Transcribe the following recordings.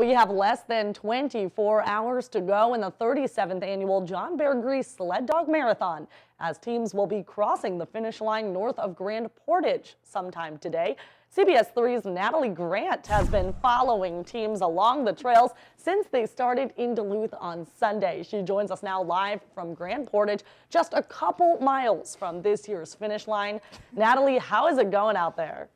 We have less than 24 hours to go in the 37th annual John Bear Grease Sled Dog Marathon, as teams will be crossing the finish line north of Grand Portage sometime today. CBS 3's Natalie Grant has been following teams along the trails since they started in Duluth on Sunday. She joins us now live from Grand Portage, just a couple miles from this year's finish line. Natalie, how is it going out there?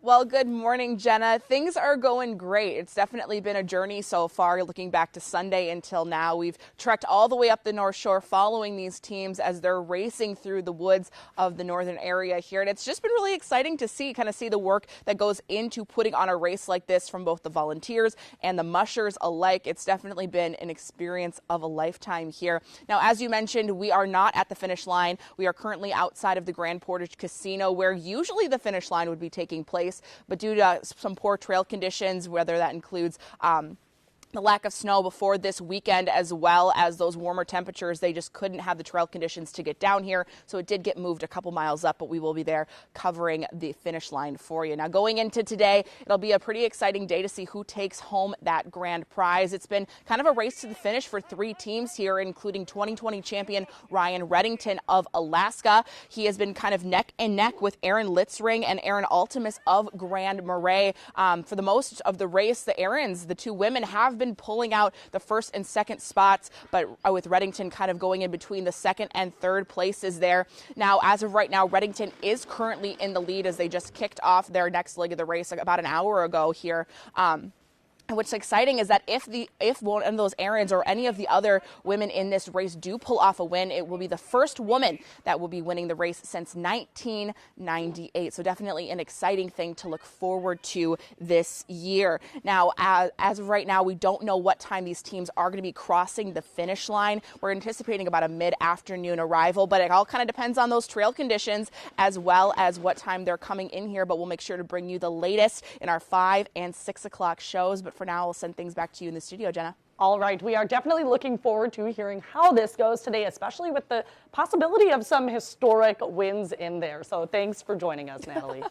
Well, good morning, Jenna. Things are going great. It's definitely been a journey so far, looking back to Sunday until now. We've trekked all the way up the North Shore following these teams as they're racing through the woods of the northern area here. And it's just been really exciting to see the work that goes into putting on a race like this from both the volunteers and the mushers alike. It's definitely been an experience of a lifetime here. Now, as you mentioned, we are not at the finish line. We are currently outside of the Grand Portage Casino, where usually the finish line would be taking place. But due to some poor trail conditions, whether that includes the lack of snow before this weekend, as well as those warmer temperatures, they just couldn't have the trail conditions to get down here. So it did get moved a couple miles up, but we will be there covering the finish line for you. Now, going into today, it'll be a pretty exciting day to see who takes home that grand prize. It's been kind of a race to the finish for three teams here, including 2020 champion Ryan Reddington of Alaska. He has been kind of neck and neck with Aaron Litzring and Aaron Altimus of Grand Marais. For the most of the race, the two women have been pulling out the first and second spots, but with Reddington kind of going in between the second and third places there. Now, as of right now, Reddington is currently in the lead as they just kicked off their next leg of the race about an hour ago here. And what's exciting is that if one of those Aarons or any of the other women in this race do pull off a win, it will be the first woman that will be winning the race since 1998. So definitely an exciting thing to look forward to this year. Now, as of right now, we don't know what time these teams are going to be crossing the finish line. We're anticipating about a mid-afternoon arrival, but it all kind of depends on those trail conditions as well as what time they're coming in here. But we'll make sure to bring you the latest in our 5 and 6 o'clock shows. But for now, I'll send things back to you in the studio, Jenna. All right, we are definitely looking forward to hearing how this goes today, especially with the possibility of some historic wins in there. So thanks for joining us, Natalie.